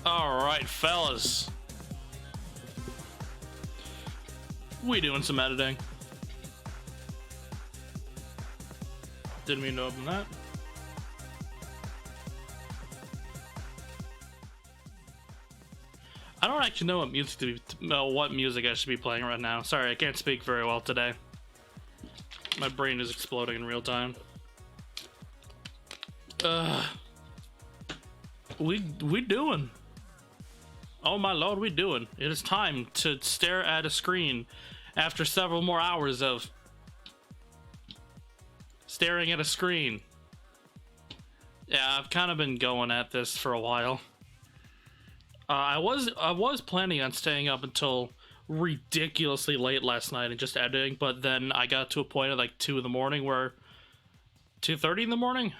Alright, fellas. We doing some editing. Didn't mean to open that. I don't actually know what music I should be playing right now. Sorry, I can't speak very well today. My brain is exploding in real time. We doing? Oh my lord, we doing? It is time to stare at a screen after several more hours of staring at a screen. Yeah, I've kind of been going at this for a while. I was planning on staying up until ridiculously late last night and just editing, but then I got to a point at like 2 in the morning where 2:30 in the morning,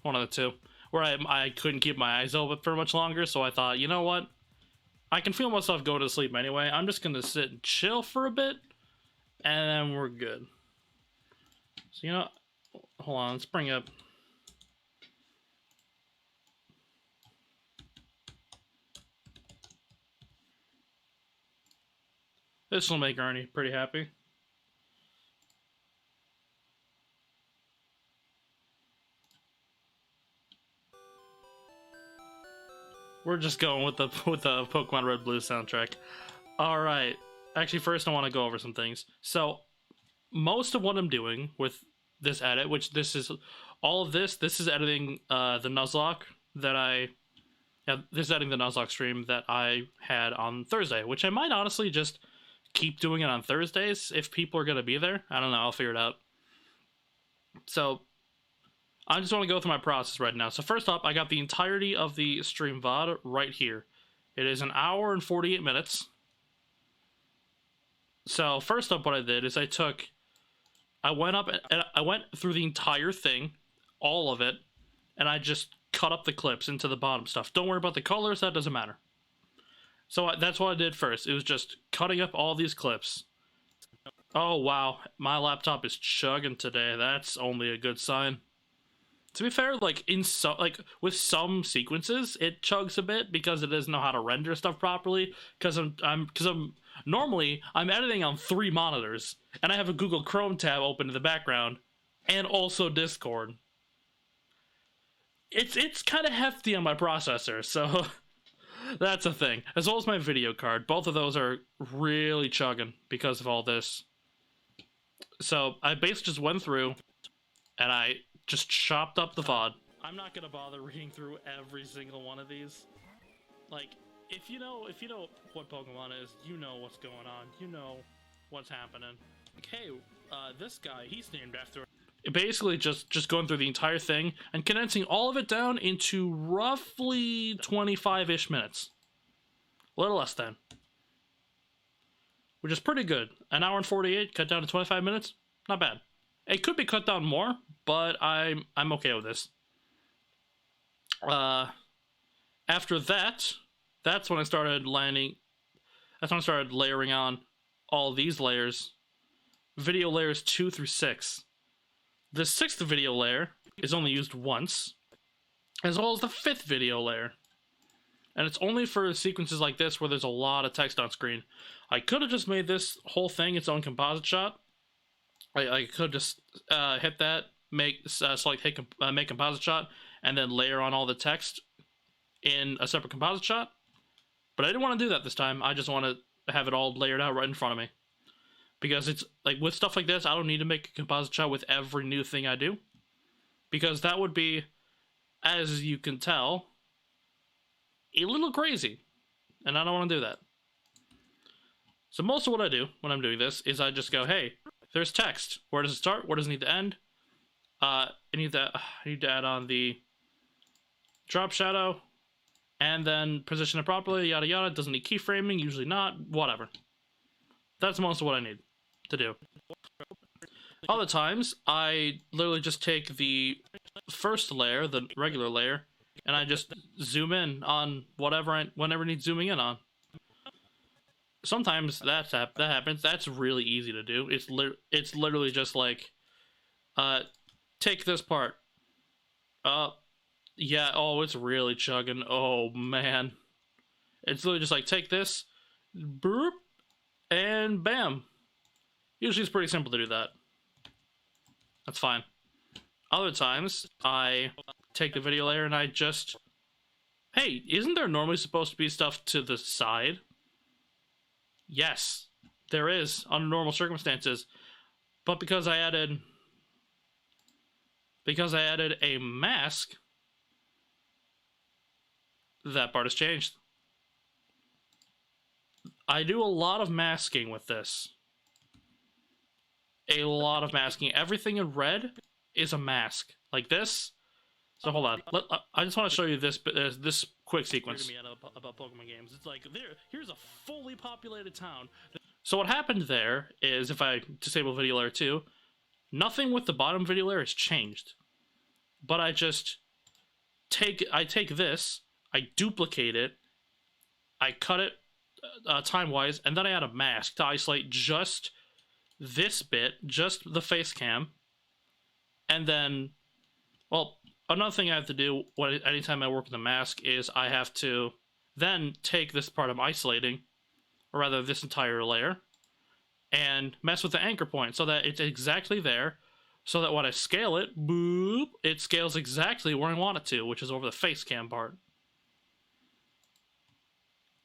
one of the two, where I couldn't keep my eyes open for much longer. So I thought, you know what? I can feel myself go to sleep anyway. I'm just gonna sit and chill for a bit, and then we're good. So you know, hold on. Let's bring up. This will make Ernie pretty happy. We're just going with the Pokemon Red Blue soundtrack. All right. Actually, first I want to go over some things. So, most of what I'm doing with this edit, which this is all of this is editing the Nuzlocke that this is editing the Nuzlocke stream that I had on Thursday, which I might honestly just keep doing it on Thursdays if people are going to be there. I don't know. I'll figure it out. So, I just want to go through my process right now. So first up, I got the entirety of the stream VOD right here. It is an hour and 48 minutes. So first up, what I did is I went up and I went through the entire thing, all of it, and I just cut up the clips into the bottom stuff. Don't worry about the colors, that doesn't matter. So that's what I did first. It was just cutting up all these clips. Oh wow, my laptop is chugging today. That's only a good sign. To be fair, like with some sequences, it chugs a bit because it doesn't know how to render stuff properly. Because I'm normally editing on 3 monitors and I have a Google Chrome tab open in the background and also Discord. It's kind of hefty on my processor, so that's a thing. As well as my video card, both of those are really chugging because of all this. So I basically just went through and I just chopped up the VOD. I'm not gonna bother reading through every single one of these. Like, if you know what Pokemon is, you know what's going on. You know what's happening. Like, hey, this guy, he's named after. Basically, just going through the entire thing and condensing all of it down into roughly 25-ish minutes. A little less than. Which is pretty good. An hour and 48 cut down to 25 minutes. Not bad. It could be cut down more, but I'm okay with this. After that, that's when I started layering on all these layers. Video layers 2 through 6. The 6th video layer is only used once, as well as the 5th video layer. And it's only for sequences like this where there's a lot of text on screen. I could have just made this whole thing its own composite shot. I could just hit that, make composite shot, and then layer on all the text in a separate composite shot. But I didn't want to do that this time. I just want to have it all layered out right in front of me. Because it's like with stuff like this, I don't need to make a composite shot with every new thing I do. Because that would be, as you can tell, a little crazy. And I don't want to do that. So most of what I do when I'm doing this is I just go, hey, there's text. Where does it start? Where does it need to end? I need to add on the drop shadow, and then position it properly, yada yada. Doesn't need keyframing, usually not, whatever. That's most of what I need to do. Other times, I literally just take the first layer, the regular layer, and I just zoom in on whenever needs zooming in on. Sometimes that happens. That's really easy to do. It's literally just like, take this part. Yeah. Oh, it's really chugging. Oh man. It's literally just like, take this, boop, and bam. Usually it's pretty simple to do that. That's fine. Other times, I take the video layer and I just... Hey, isn't there normally supposed to be stuff to the side? Yes, there is, under normal circumstances. But because I added a mask, that part has changed. I do a lot of masking with this. A lot of masking. Everything in red is a mask. Like this. So hold on. I just want to show you this quick sequence. About Pokemon games. It's like, here's a fully populated town. So what happened there is, if I disable video layer 2, nothing with the bottom video layer has changed. But I just take this, I duplicate it, I cut it time-wise, and then I add a mask to isolate just this bit, just the face cam, and then, well, another thing I have to do anytime I work with a mask is I have to then take this part I'm isolating, or rather this entire layer, and mess with the anchor point so that it's exactly there, so that when I scale it, boop, it scales exactly where I want it to, which is over the face cam part.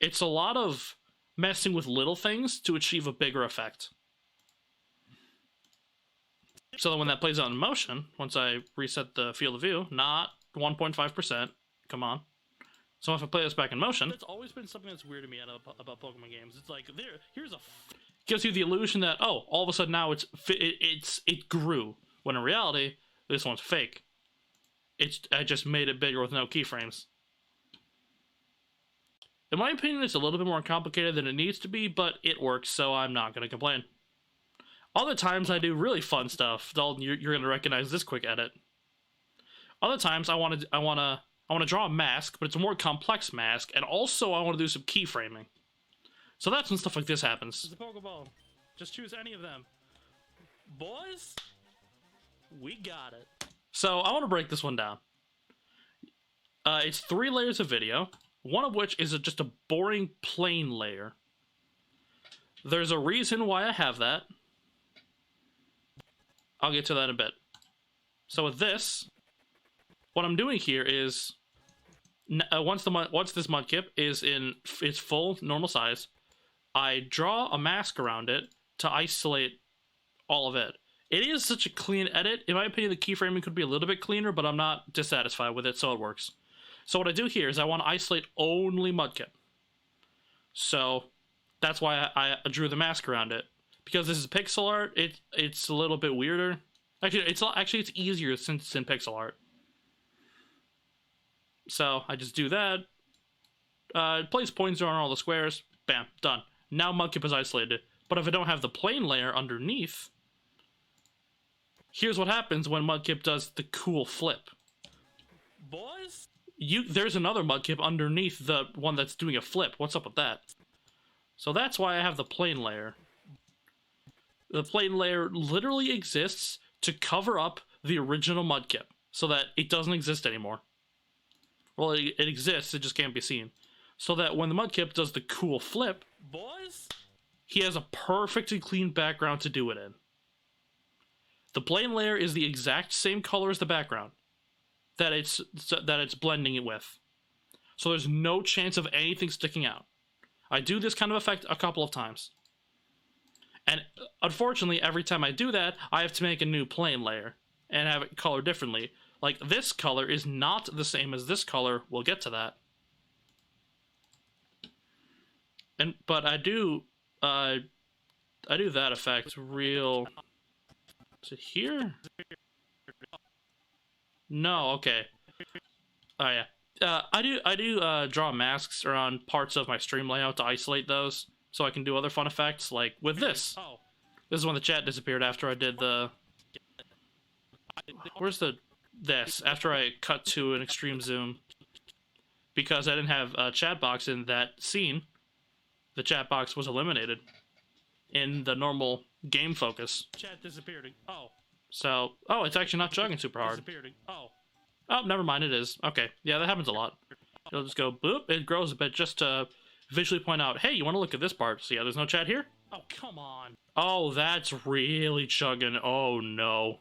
It's a lot of messing with little things to achieve a bigger effect. So that when that plays out in motion, once I reset the field of view, not 1.5%, come on. So if I play this back in motion, it's always been something that's weird to me about Pokemon games. It's like, here's a... gives you the illusion that, oh, all of a sudden now it grew. When in reality, this one's fake. I just made it bigger with no keyframes. In my opinion, it's a little bit more complicated than it needs to be, but it works, so I'm not going to complain. Other times I do really fun stuff. Dalton, you're going to recognize this quick edit. Other times I want to draw a mask, but it's a more complex mask, and also I want to do some keyframing. So that's when stuff like this happens. It's a Pokeball. Just choose any of them. Boys, we got it. So I want to break this one down. It's 3 layers of video, one of which is just a boring plain layer. There's a reason why I have that. I'll get to that in a bit. So with this, what I'm doing here is, once this Mudkip is in its full normal size, I draw a mask around it to isolate all of it. It is such a clean edit. In my opinion, the keyframing could be a little bit cleaner, but I'm not dissatisfied with it, so it works. So what I do here is I want to isolate only Mudkip. So that's why I drew the mask around it. Because this is pixel art, it's a little bit weirder. Actually, it's easier since it's in pixel art. So I just do that. Place pointer on all the squares. Bam, done. Now Mudkip is isolated. But if I don't have the plane layer underneath, here's what happens when Mudkip does the cool flip. Boys, there's another Mudkip underneath the one that's doing a flip. What's up with that? So that's why I have the plane layer. The plane layer literally exists to cover up the original Mudkip, so that it doesn't exist anymore. Well, it exists, it just can't be seen. So that when the Mudkip does the cool flip, boys, he has a perfectly clean background to do it in. The plane layer is the exact same color as the background that it's blending it with. So there's no chance of anything sticking out. I do this kind of effect a couple of times. And unfortunately, every time I do that, I have to make a new plane layer and have it colored differently. Like, this color is not the same as this color. We'll get to that. But I do that effect real... Is it here? No, okay. Oh yeah. I do draw masks around parts of my stream layout to isolate those, so I can do other fun effects, like with this. Oh. This is when the chat disappeared after I did the... Where's this? After I cut to an extreme zoom. Because I didn't have a chat box in that scene, the chat box was eliminated in the normal game focus. Chat disappeared. Oh. So, it's actually not chugging super hard. Oh, never mind, it is. Okay, yeah, that happens a lot. It'll just go boop, it grows a bit just to visually point out, hey, you want to look at this part? So yeah, there's no chat here? Oh, come on. Oh, that's really chugging. Oh, no.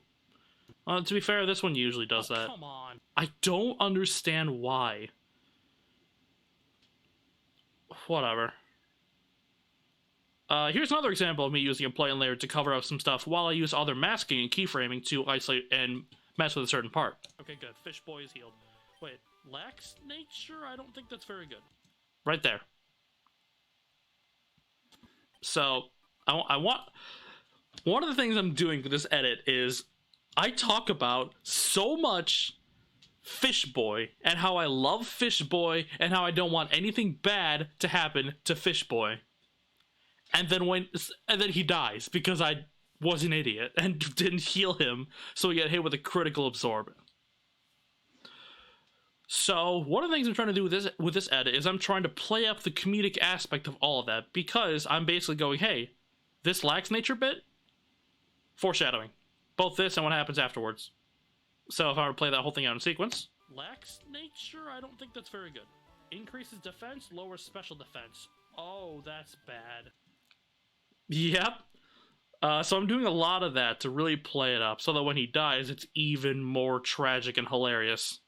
To be fair, this one usually does that. Come on. I don't understand why. Whatever. Here's another example of me using a plane layer to cover up some stuff while I use other masking and keyframing to isolate and mess with a certain part. Okay, good. Fish boy is healed. Wait, lax nature? I don't think that's very good. Right there. So, I want... One of the things I'm doing with this edit is I talk about so much Fish Boy and how I love Fish Boy and how I don't want anything bad to happen to Fish Boy. And then he dies because I was an idiot and didn't heal him, so he got hit with a critical absorb. So one of the things I'm trying to do with this edit is I'm trying to play up the comedic aspect of all of that, because I'm basically going, hey, this lax nature bit, foreshadowing. Both this and what happens afterwards. So if I were to play that whole thing out in sequence. Lax nature? I don't think that's very good. Increases defense, lowers special defense. Oh, that's bad. Yep. So I'm doing a lot of that to really play it up, so that when he dies, it's even more tragic and hilarious.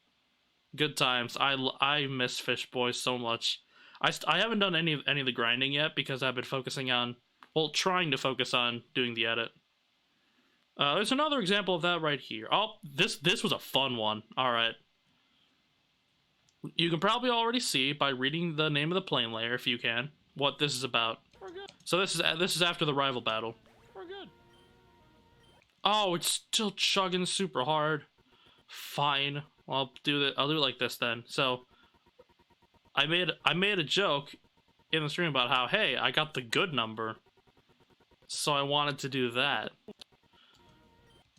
Good times. I miss Fish Boy so much. I haven't done any of the grinding yet because I've been focusing on, well, trying to focus on doing the edit. There's another example of that right here. Oh, this was a fun one. All right. You can probably already see by reading the name of the plane layer, if you can, what this is about. We're good. So this is after the rival battle. We're good. Oh, it's still chugging super hard. Fine. Well, I'll do it like this then. So I made a joke in the stream about how, hey, I got the good number, so I wanted to do that.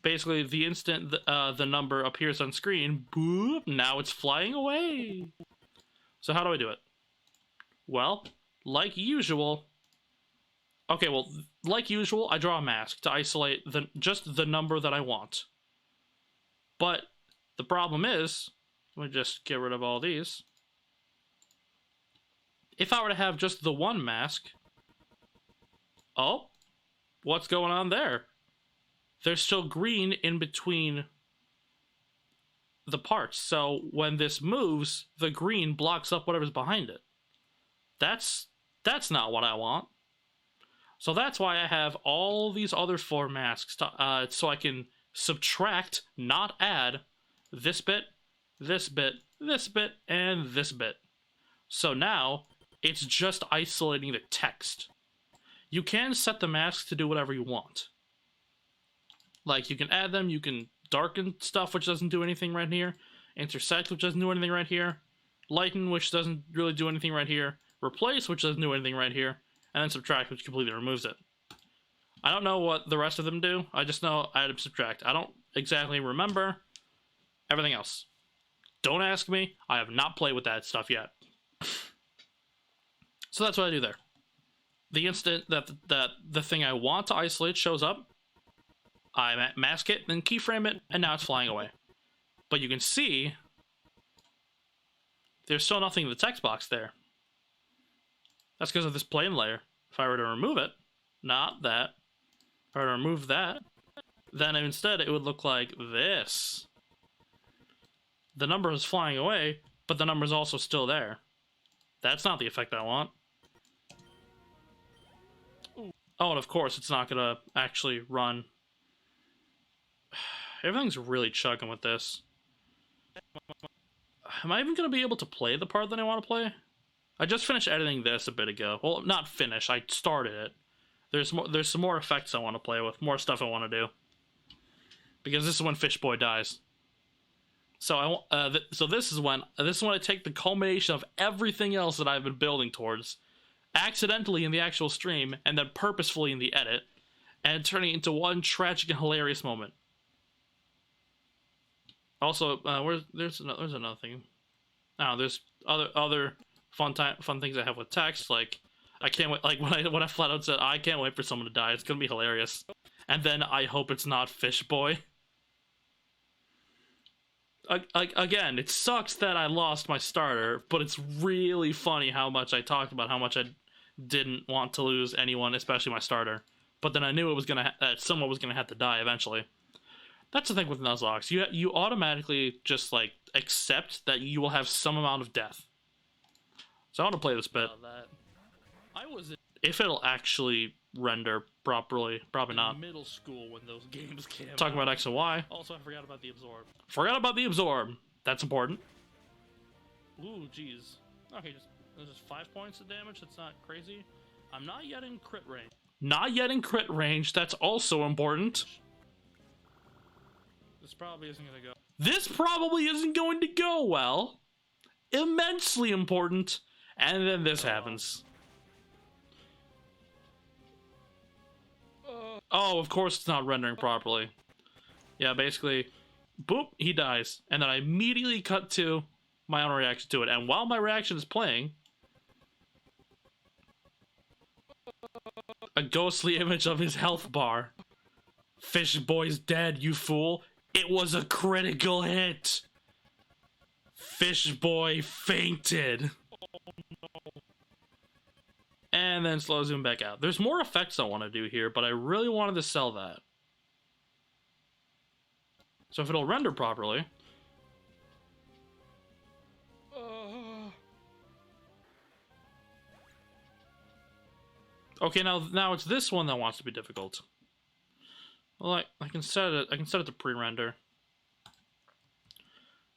Basically, the instant the number appears on screen, boop, now it's flying away. So how do I do it? Well, like usual. Okay, well, like usual, I draw a mask to isolate just the number that I want. But the problem is, let me just get rid of all these. If I were to have just the one mask, oh, what's going on there? There's still green in between the parts, so when this moves, the green blocks up whatever's behind it. That's not what I want. So that's why I have all these other 4 masks to, so I can subtract, not add, this bit, this bit, this bit, and this bit. So now, it's just isolating the text. You can set the masks to do whatever you want. Like, you can add them, you can darken stuff, which doesn't do anything right here, intersect, which doesn't do anything right here, lighten, which doesn't really do anything right here, replace, which doesn't do anything right here, and then subtract, which completely removes it. I don't know what the rest of them do, I just know add and subtract. I don't exactly remember everything else. Don't ask me, I have not played with that stuff yet. So that's what I do there. The instant that the thing I want to isolate shows up, I mask it, then keyframe it, and now it's flying away. But you can see there's still nothing in the text box there. That's because of this plane layer. If I were to remove it, not that, if I were to remove that, then instead it would look like this. The number is flying away, but the number is also still there. That's not the effect I want. Oh, and of course it's not gonna actually run. Everything's really chugging with this. Am I even going to be able to play the part that I want to play? I just finished editing this a bit ago. Well, not finish. I started it. There's some more effects I want to play with. More stuff I want to do. Because this is when Fish Boy dies. So so this is when I take the culmination of everything else that I've been building towards, accidentally in the actual stream, and then purposefully in the edit, and turning it into one tragic and hilarious moment. Also, there's another thing. Now there's other fun things I have with text. Like, I can't wait. Like when I flat out said I can't wait for someone to die. It's gonna be hilarious. And then I hope it's not Fish Boy. again, it sucks that I lost my starter, but it's really funny how much I talked about how much I didn't want to lose anyone, especially my starter. But then I knew it was that someone was gonna have to die eventually. That's the thing with Nuzlocks. You automatically just like accept that you will have some amount of death. So I want to play this bit. If it'll actually render properly, probably not. Middle school when those games came Talking about X and Y. Also, I forgot about the absorb. Forgot about the absorb. That's important. Ooh, jeez. Okay, there's just 5 points of damage. That's not crazy. I'm not yet in crit range. Not yet in crit range. That's also important. This probably isn't gonna go. This probably isn't going to go well. Immensely important. And then this happens. Oh, of course it's not rendering properly. Yeah, basically, boop, he dies. And then I immediately cut to my own reaction to it. And while my reaction is playing, a ghostly image of his health bar. Fish boy's dead, you fool. It was a critical hit. Fish boy fainted. And then slow zoom back out. There's more effects I want to do here, but I really wanted to sell that. So if it'll render properly. Okay, now it's this one that wants to be difficult. Well, I can set it to pre-render.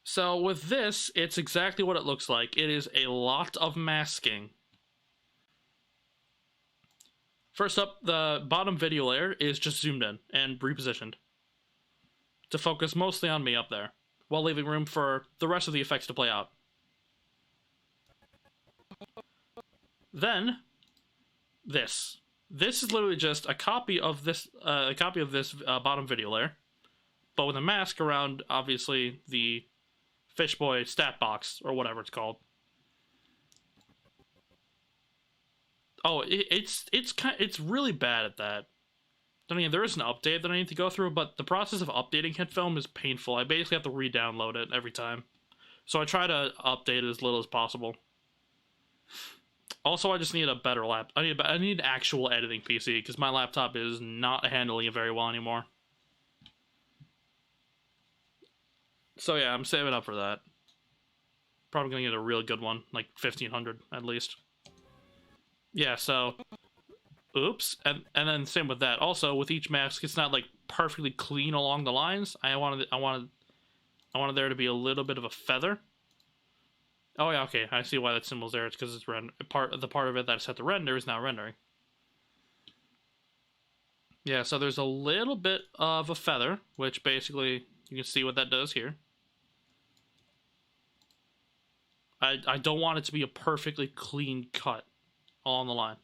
So with this, it's exactly what it looks like. It is a lot of masking. First up, the bottom video layer is just zoomed in and repositioned to focus mostly on me up there, while leaving room for the rest of the effects to play out. Then, this is literally just a copy of this bottom video layer, but with a mask around, obviously, the Fish Boy stat box or whatever it's called. Oh, it's really bad at that. I mean, there is an update that I need to go through, but the process of updating HitFilm is painful. I basically have to re-download it every time. So I try to update it as little as possible. Also, I just need a better laptop. I need an actual editing PC, because my laptop is not handling it very well anymore. So yeah, I'm saving up for that. Probably gonna get a real good one, like 1500 at least. Yeah, so oops, and then same with that. Also, with each mask, it's not like perfectly clean along the lines. I wanted there to be a little bit of a feather. Oh yeah, okay, I see why that symbol's there. It's because it's the part of it that's set to render is now rendering. Yeah, so there's a little bit of a feather, which basically you can see what that does here. I don't want it to be a perfectly clean cut all on the line.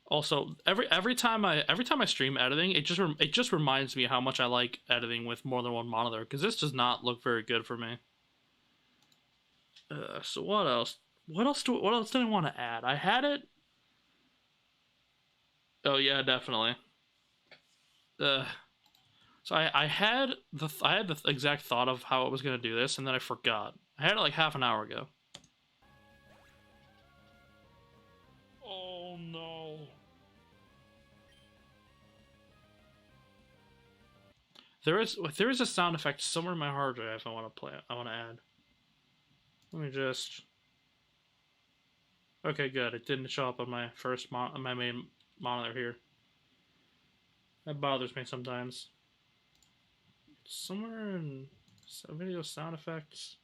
Also, every time I stream editing, it just reminds me how much I like editing with more than one monitor, because this does not look very good for me. So what else? What else did I want to add? I had it. Oh yeah, definitely. So I had the exact thought of how I was gonna do this, and then I forgot. I had it like half an hour ago. Oh no. There is a sound effect somewhere in my hard drive I want to add. Let me just. Okay, good. It didn't show up on my my main monitor here. That bothers me sometimes. Somewhere in video sound effects.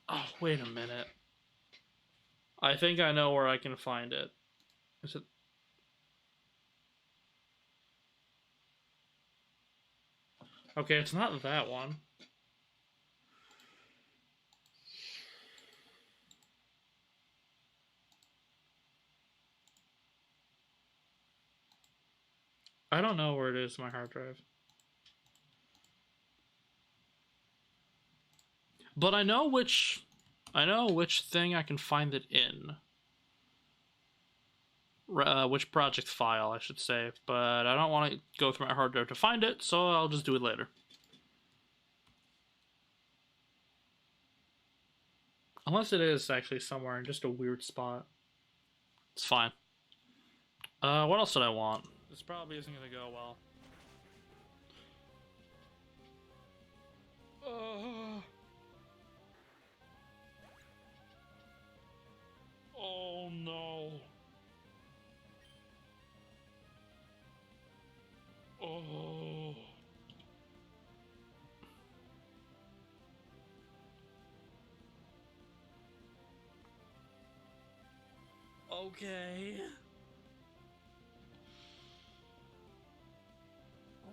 Oh, wait a minute. I think I know where I can find it. Is it? Okay, it's not that one. I don't know where it is in my hard drive. But I know which thing I can find it in. which project file, I should say. But I don't want to go through my hard drive to find it, so I'll just do it later. Unless it is actually somewhere in just a weird spot. It's fine. What else did I want? This probably isn't gonna go well. Oh no. Oh. Okay.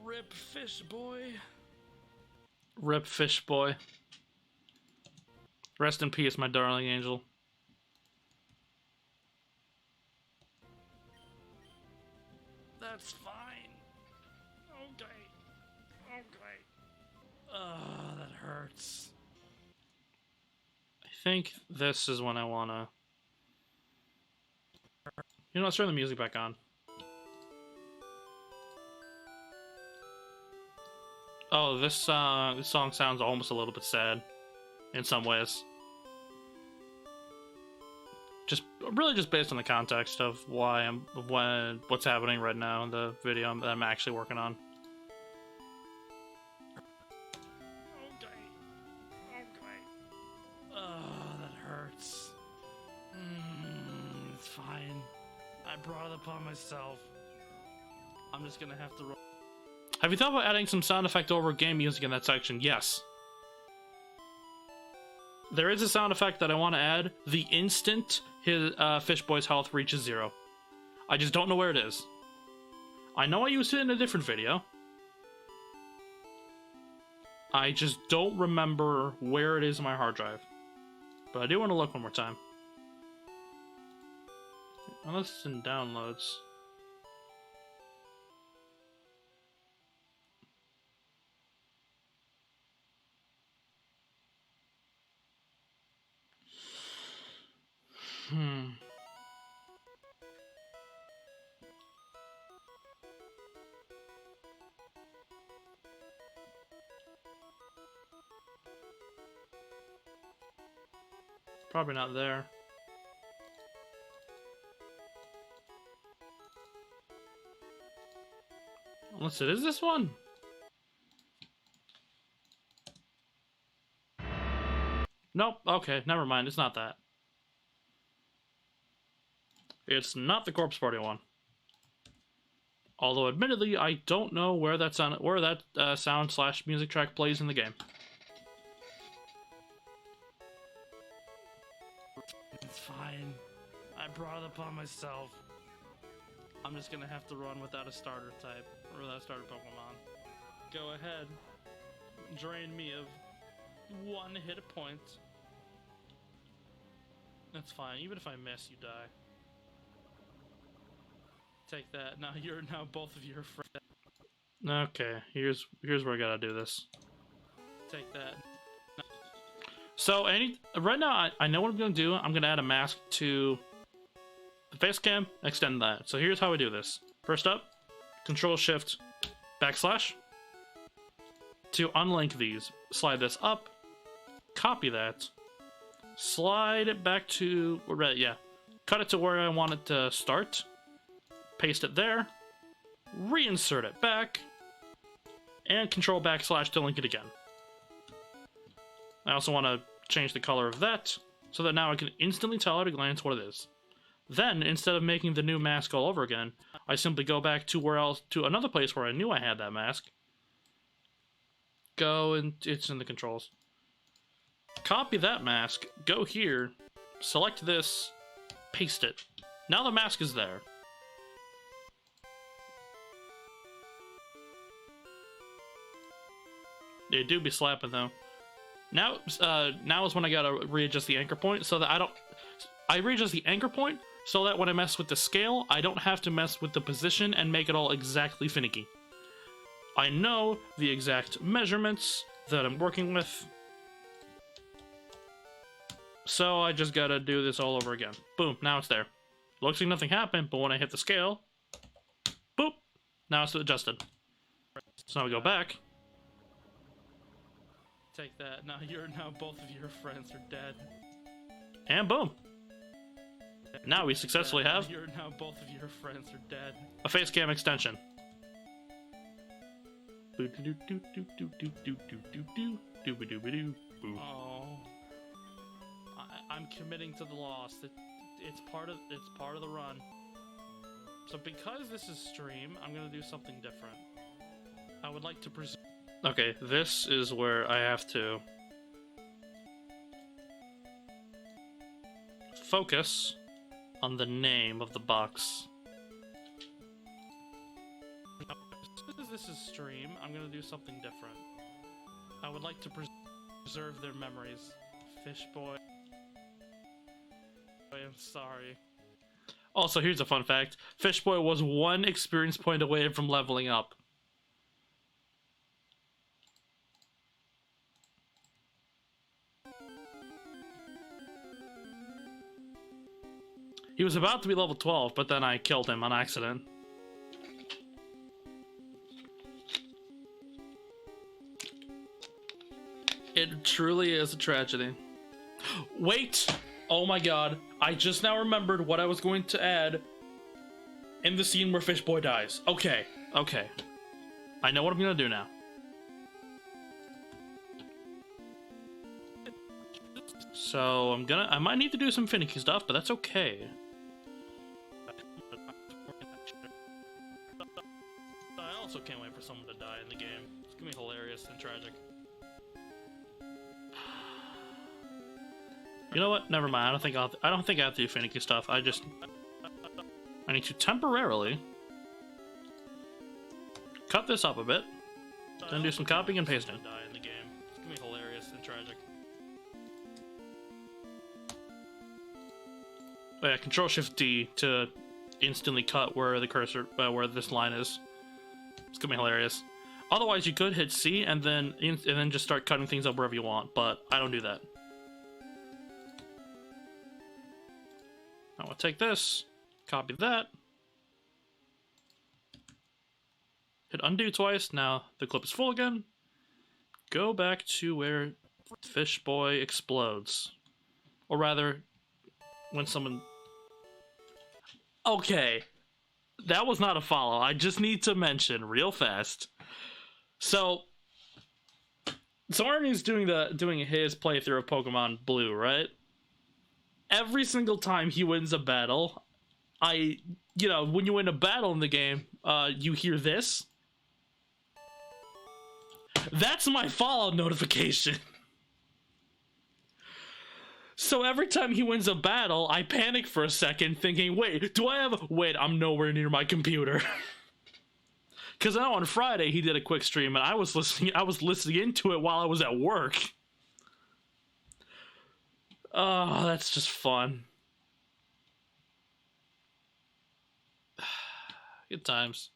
Rip fish boy. Rip fish boy. Rest in peace, my darling angel. That's fine. Okay. Okay. That hurts. I think this is when I wanna... You know, let's turn the music back on. Oh, this song sounds almost a little bit sad, in some ways. Really just based on the context of what's happening right now in the video that I'm actually working on. Okay. That hurts. It's fine. I brought it upon myself. I'm just gonna have to roll. Have you thought about adding some sound effect over game music in that section? Yes. There is a sound effect that I want to add the instant his Fish Boy's health reaches 0. I just don't know where it is. I know I used it in a different video. I just don't remember where it is in my hard drive. But I do want to look one more time. Unless it's in downloads. Probably not there. Unless it is this one? Nope, okay, never mind, it's not that. It's not the Corpse Party one. Although, admittedly, I don't know where that sound/music track plays in the game. It's fine. I brought it upon myself. I'm just gonna have to run without a starter type, or without a starter Pokemon. Go ahead. Drain me of 1 hit point. That's fine. Even if I miss, you die. Take that. Now both of you are friends. Okay, here's where I gotta do this. Take that. So right now I know what I'm gonna do. I'm gonna add a mask to the face cam, extend that. So here's how we do this. First up, Control Shift \. To unlink these, slide this up, copy that, slide it back to cut it to where I want it to start. Paste it there, reinsert it back, and Control \/ to link it again. I also want to change the color of that, so that now I can instantly tell at a glance what it is. Then, instead of making the new mask all over again, I simply go back to another place where I knew I had that mask. Go, and it's in the controls. Copy that mask, go here, select this, paste it. Now the mask is there. They do be slapping though. Now is when I gotta readjust the anchor point so that I readjust the anchor point so that when I mess with the scale, I don't have to mess with the position and make it all exactly finicky. I know the exact measurements that I'm working with, so I just gotta do this all over again. Boom, now it's there. Looks like nothing happened, but when I hit the scale, boop, now it's adjusted. So now we go back. Take that. Now both of your friends are dead. And boom. Now we successfully have Now both of your friends are dead. a face cam extension. Oh, I'm committing to the loss. It's part of the run. So because this is stream, I'm gonna do something different. I would like to preserve. Okay, this is where I have to focus on the name of the box. Because this is stream, I'm gonna do something different. I would like to preserve their memories. Fish boy. I am sorry. Also, here's a fun fact. Fishboy was 1 experience point away from leveling up. He was about to be level 12, but then I killed him on accident. It truly is a tragedy. Wait! Oh my god, I just now remembered what I was going to add in the scene where Fishboy dies. Okay, okay. I know what I'm gonna do now. So I might need to do some finicky stuff, but that's okay. I also can't wait for someone to die in the game. It's gonna be hilarious and tragic. You know what? Never mind. I don't think I have to do finicky stuff. I need to temporarily cut this up a bit, then do some copying and pasting. Die in the game. It's gonna be hilarious and tragic. Oh yeah, Control Shift D to instantly cut where the cursor, where this line is. It's gonna be hilarious. Otherwise, you could hit C and then just start cutting things up wherever you want, but I don't do that. Now I'll take this, copy that, hit undo twice. Now the clip is full again. Go back to where Fishboy explodes, or rather, when someone. Okay, that was not a follow. I just need to mention real fast. So Arnie's doing his playthrough of Pokemon Blue, right? Every single time he wins a battle, when you win a battle in the game, you hear this. That's my Fallout notification. So every time he wins a battle, I panic for a second, thinking, wait, I'm nowhere near my computer. Because I know on Friday he did a quick stream, and I was listening into it while I was at work. Oh, that's just fun. Good times.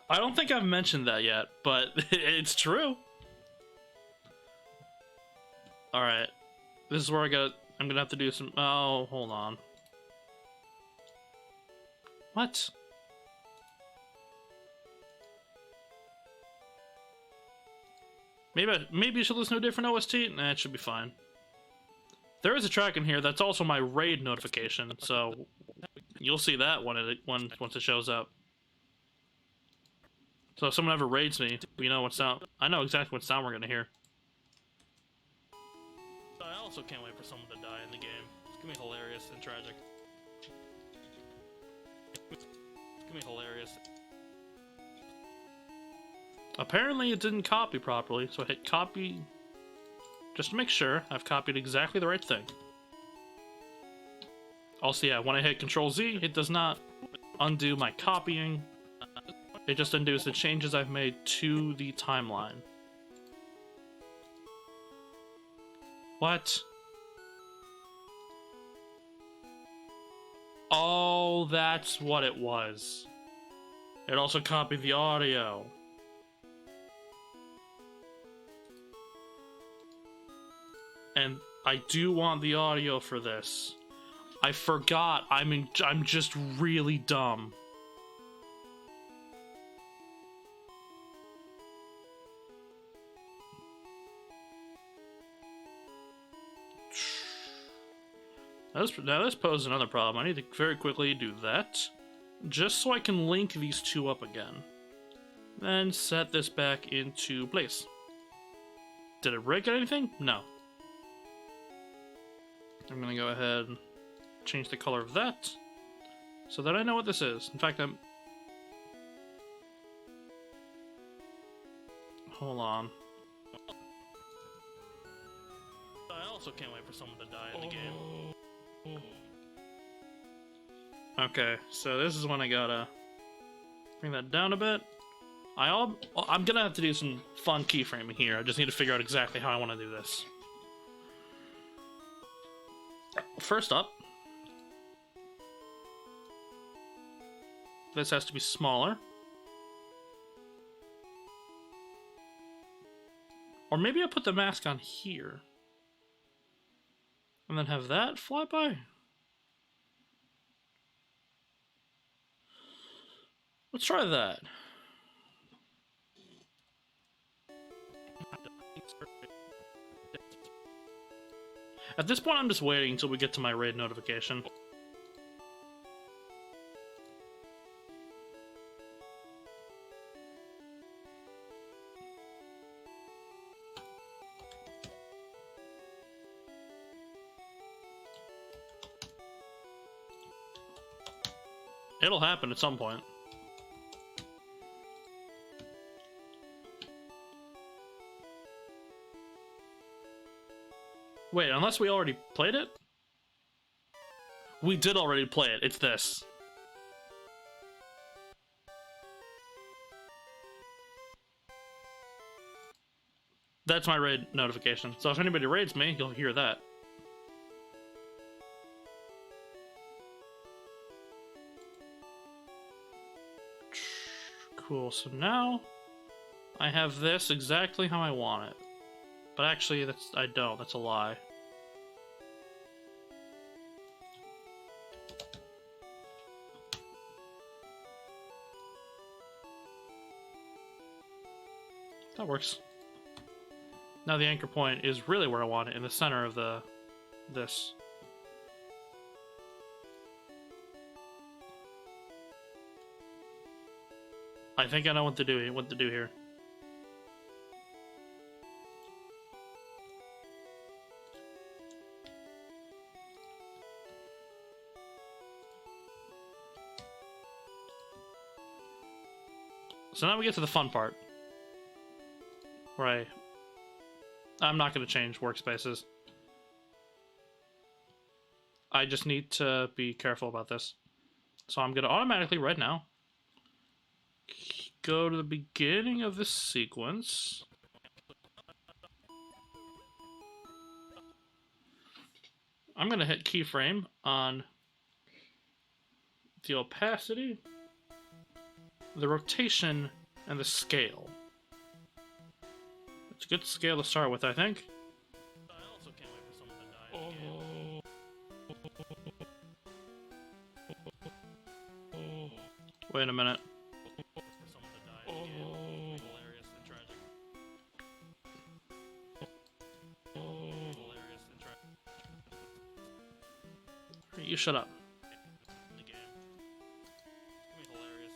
I don't think I've mentioned that yet, but it's true. Alright. This is where I'm gonna have to do some. Oh, hold on. What? Maybe you should listen to a different OST? Nah, it should be fine. There is a track in here that's also my raid notification, so you'll see that once it shows up. So if someone ever raids me, we know what sound. I know exactly what sound we're gonna hear. I also can't wait for someone to die in the game. It's gonna be hilarious and tragic. It's gonna be hilarious. Apparently it didn't copy properly, so I hit copy just to make sure I've copied exactly the right thing. Also, yeah, when I hit Control Z, it does not undo my copying. It just undoes the changes I've made to the timeline. What? Oh, that's what it was. It also copied the audio. And I do want the audio for this. I forgot. I'm just really dumb. Now this poses another problem. I need to very quickly do that, just so I can link these two up again. Then set this back into place. Did it break anything? No. I'm gonna go ahead and change the color of that, so that I know what this is. In fact, hold on. I also can't wait for someone to die in the game. Okay, so this is when I gotta bring that down a bit. I'm gonna have to do some fun keyframing here. I just need to figure out exactly how I want to do this. First up, this has to be smaller. Or maybe I'll put the mask on here. And then have that fly by? Let's try that. At this point, I'm just waiting until we get to my raid notification. It'll happen at some point. Wait, unless we already played it? We did already play it. It's this. That's my raid notification. So if anybody raids me, you'll hear that. Cool, so now I have this exactly how I want it. But actually, I don't. That's a lie. That works. Now the anchor point is really where I want it, in the center of this. I think I know what to do here. So now we get to the fun part. Right. I'm not going to change workspaces. I just need to be careful about this. So I'm going to automatically, right now, go to the beginning of this sequence. I'm going to hit keyframe on the opacity, the rotation, and the scale. It's a good scale to start with, I think. I also can't wait for someone to die in the game. Wait a minute. For someone to die in the game. Hilarious and tragic. Hilarious and tragic. You shut up. The game. It's gonna be hilarious.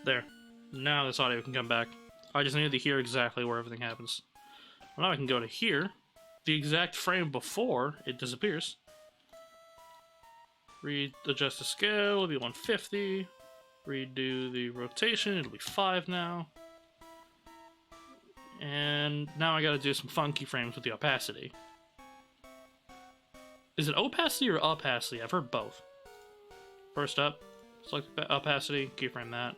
There. Now this audio can come back. I just need to hear exactly where everything happens. Well, now I can go to here. The exact frame before it disappears. Readjust the scale, it'll be 150. Redo the rotation, it'll be 5 now. And now I gotta do some funky frames with the opacity. Is it opacity or opacity? I've heard both. First up, select opacity, keyframe that.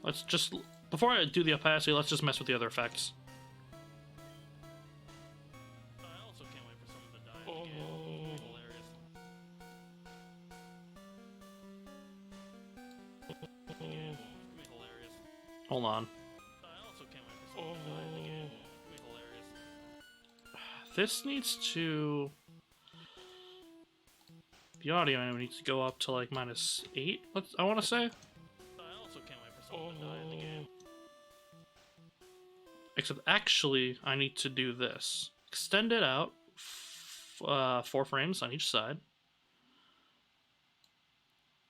Let's just, before I do the opacity, let's just mess with the other effects. I also can't wait for someone to die in the game. It's gonna be hilarious. Hold on. I also can't wait for someone to die in the game. This needs to... The audio anyway needs to go up to like -8, I want to say. I also can't wait for something in the game. Except actually, I need to do this. Extend it out 4 frames on each side.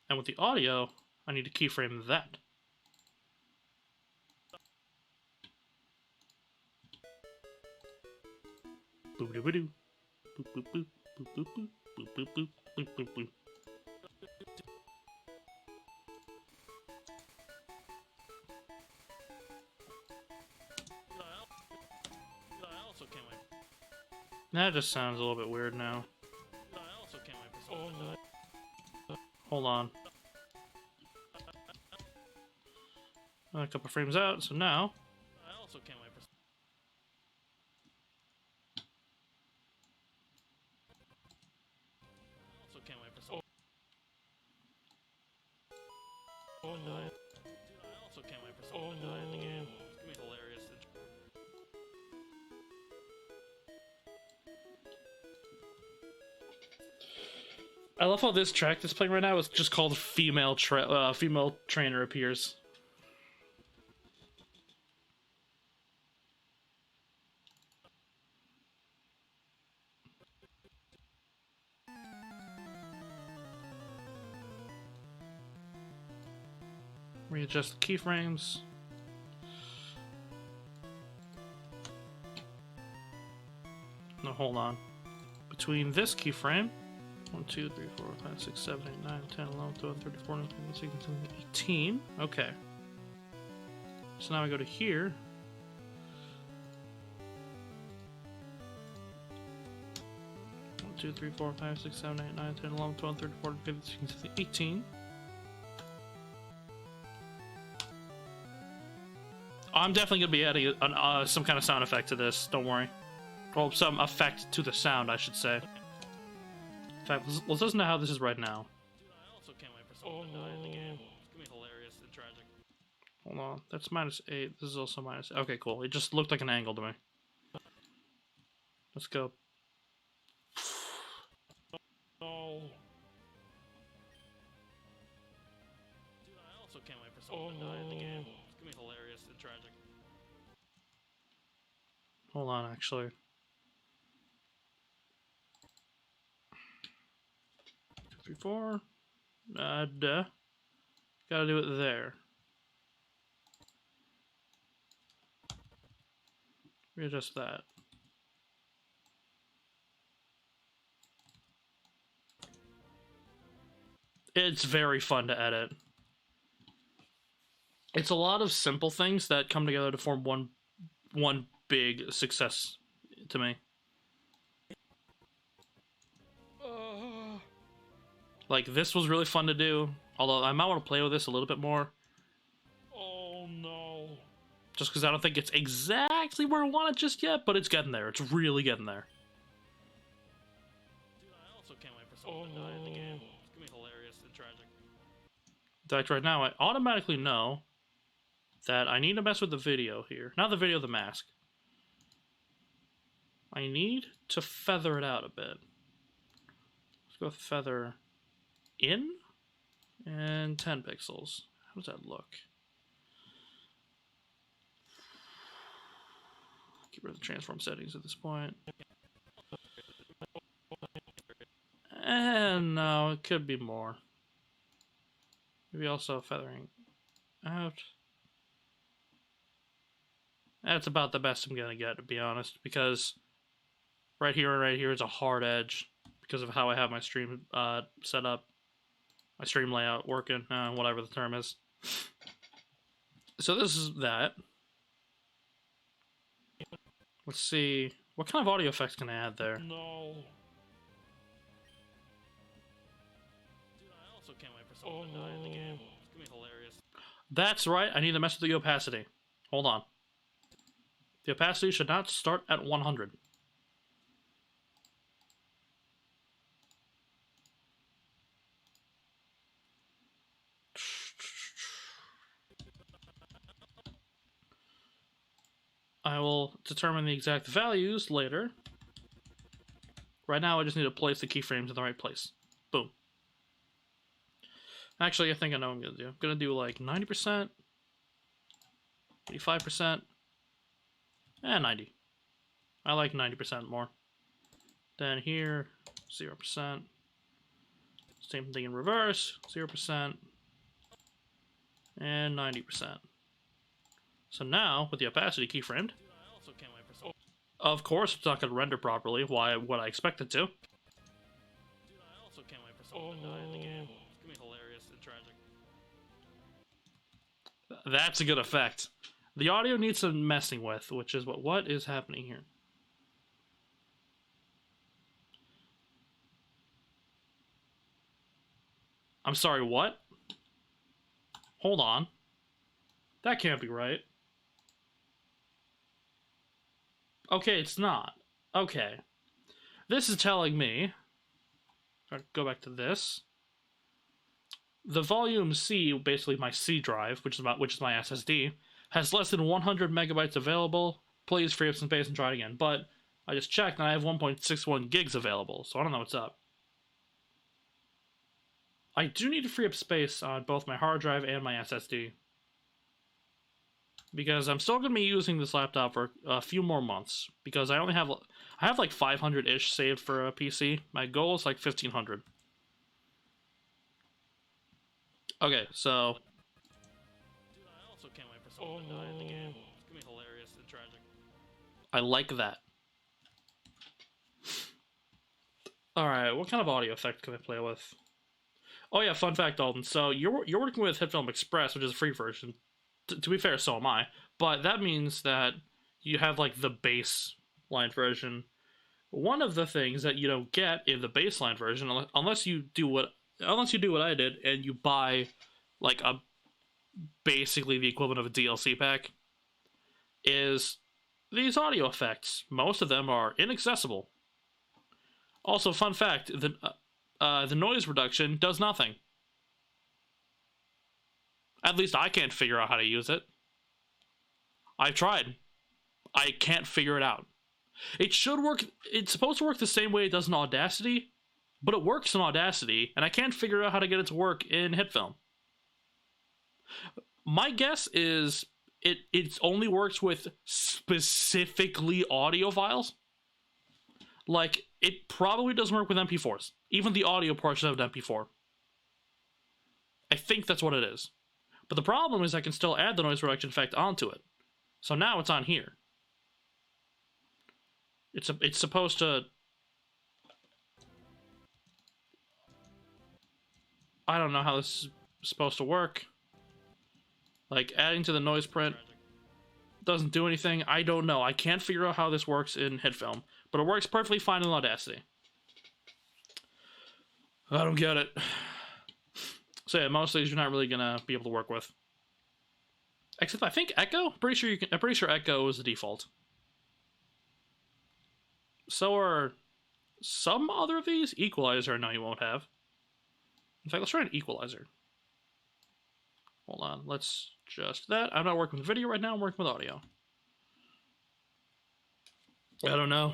And with the audio, I need to keyframe that. Boop doop doo. Boop boop boop. Boop boop boop. Boop boop boop. Boop boop boop. I also can't wait. That just sounds a little bit weird now. I also can't wait for something. Hold on. A couple frames out, so now. I also can't wait for something. I also can't wait for something. Oh no. I also can't wait for something. Oh no, in the game. It's gonna be hilarious. I love how this track that's playing right now is just called Female Trainer Appears. Readjust the keyframes. No, hold on. Between this keyframe, 1, 2, 3, 4, 5, 6, 7, 8, 9, 10, 11, 12, 13, 14, 15, 16, 17, 18. Okay. So now I go to here. One, 2, 3, 4, 5, 6, 7, 8, 9, 10, 11, 12, 13, 14, 15, 16, 17, 18. I'm definitely going to be adding some kind of sound effect to this, don't worry. Well, some effect to the sound, I should say. In fact, let's listen to how this is right now. I also can't wait for something. Oh no, in the game. It's gonna be hilarious and tragic. Hold on, that's -8. This is also -8. Okay, cool. It just looked like an angle to me. Let's go. No. Dude, I also can't wait for something. Oh no, in the game. It's gonna be hilarious and tragic. Hold on, actually. 2, 3, 4. Duh. Gotta do it there. Readjust that. It's very fun to edit. It's a lot of simple things that come together to form one big success to me. Like, this was really fun to do, although I might want to play with this a little bit more. Oh no. Just because I don't think it's exactly where I want it just yet, but it's getting there. It's really getting there. Dude, I also can't wait for something. Oh no, in the game. It's gonna be hilarious and tragic. In fact, right now, I automatically know that I need to mess with the video here. Not the video, the mask. I need to feather it out a bit. Let's go with feather in and 10 pixels. How does that look? Get rid of the transform settings at this point. And no, it could be more. Maybe also feathering out. That's about the best I'm gonna get, to be honest, because right here and right here is a hard edge because of how I have my stream set up, my stream layout working, whatever the term is. So this is that. Let's see, what kind of audio effects can I add there? No. Dude, I also can't wait for something. Oh no, in the game. It's gonna be hilarious. That's right, I need to mess with the opacity. Hold on. The opacity should not start at 100. I will determine the exact values later. Right now, I just need to place the keyframes in the right place. Boom. Actually, I think I know what I'm going to do. I'm going to do like 90%, 85%, and 90. I like 90% more. Then here, 0%. Same thing in reverse, 0%, and 90%. So now, with the opacity keyframed, of course it's not going to render properly. Why would I expect it to? Dude, I also can't wait for someone to die in the game. It's gonna be hilarious and tragic. That's a good effect. The audio needs some messing with, which is what is happening here. I'm sorry, what? Hold on. That can't be right. Okay, it's not. Okay. This is telling me... Go back to this. The volume C, basically my C drive, which is my SSD, has less than 100 megabytes available. Please free up some space and try it again. But I just checked and I have 1.61 gigs available, so I don't know what's up. I do need to free up space on both my hard drive and my SSD. Because I'm still going to be using this laptop for a few more months. Because I have like 500-ish saved for a PC. My goal is like 1,500. Okay, so... Dude, I also can't wait for someone to die in the game. It's gonna be hilarious and tragic. I like that. Alright, what kind of audio effect can I play with? Oh yeah, fun fact, Alden. So you're working with HitFilm Express, which is a free version. To be fair, so am I. But that means that you have like the baseline version. One of the things that you don't get in the baseline version, unless you do what I did and you buy like basically the equivalent of a DLC pack, is these audio effects. Most of them are inaccessible. Also, fun fact: the noise reduction does nothing. At least I can't figure out how to use it. I've tried. I can't figure it out. It should work. It's supposed to work the same way it does in Audacity, but it works in Audacity, and I can't figure out how to get it to work in HitFilm. My guess is it only works with specifically audio files. Like, it probably doesn't work with MP4s. Even the audio portion of an MP4. I think that's what it is. But the problem is I can still add the noise reduction effect onto it. So now it's on here. It's supposed to... I don't know how this is supposed to work. Like, adding to the noise print doesn't do anything. I don't know. I can't figure out how this works in HitFilm. But it works perfectly fine in Audacity. I don't get it. So yeah, most of these you're not really gonna be able to work with. Except I think Echo? I'm pretty sure Echo is the default. So are some other of these. Equalizer, no, you won't have. In fact, let's try an equalizer. Hold on, let's just that. I'm not working with video right now, I'm working with audio. I don't know.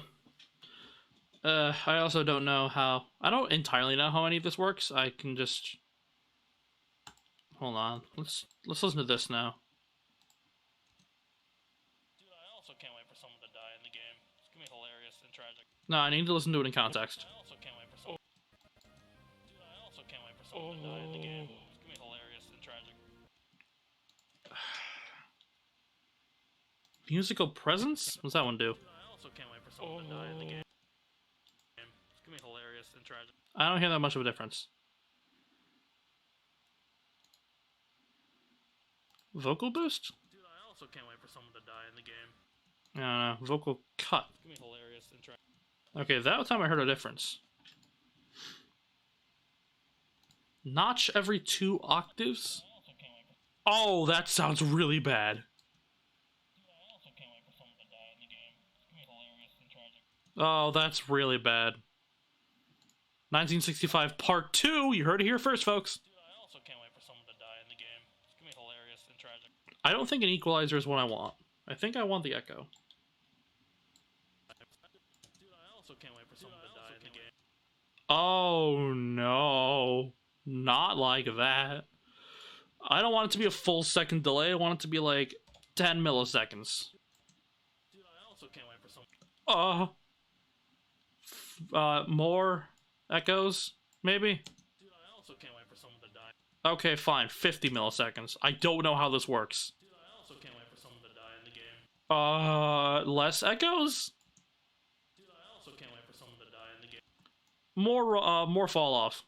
I also don't know how... I don't entirely know how any of this works. I can just... Hold on. Let's listen to this now. Dude, I also can't wait for someone to die in the game. It's gonna be hilarious and tragic. No, I need to listen to it in context. I also can't wait for someone... Dude, I also can't wait for someone to die in the game. It's gonna be hilarious and tragic. Musical presence? What's that one do? Dude, I also can't wait for someone to die in the game. It's gonna be hilarious and tragic. I don't hear that much of a difference. Vocal boost? Dude, I also can't wait for someone to die in the game. I don't know. Vocal cut. It's gonna be hilarious and tragic. Okay, that time I heard a difference. Notch every 2 octaves? Oh, that sounds really bad. Oh, that's really bad. 1965 Part 2! You heard it here first, folks. Dude, I also can't wait for someone to die in the game. It's gonna be hilarious and tragic. I don't think an equalizer is what I want. I think I want the echo. Dude, I also can't wait for someone to die in the Oh no. Not like that. I don't want it to be a full second delay. I want it to be like 10 milliseconds. Dude, I also can't wait for some. More echoes, maybe? Dude, I also can't wait for someone to die. Okay, fine. 50 milliseconds. I don't know how this works. Dude, I also can't wait for someone to die in the game. Less echoes? Dude, I also can't wait for someone to die in the game. More fall off.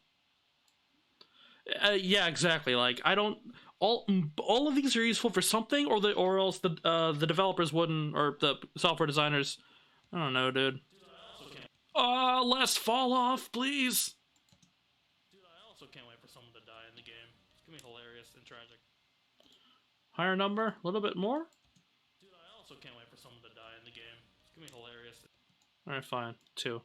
Yeah, exactly. Like, I don't... All of these are useful for something, or else the developers wouldn't, or the software designers... I don't know, dude. Dude, I also can't... Less fall off, please! Dude, I also can't wait for someone to die in the game. It's gonna be hilarious and tragic. Higher number? A little bit more? Dude, I also can't wait for someone to die in the game. It's gonna be hilarious. Alright, fine. 2.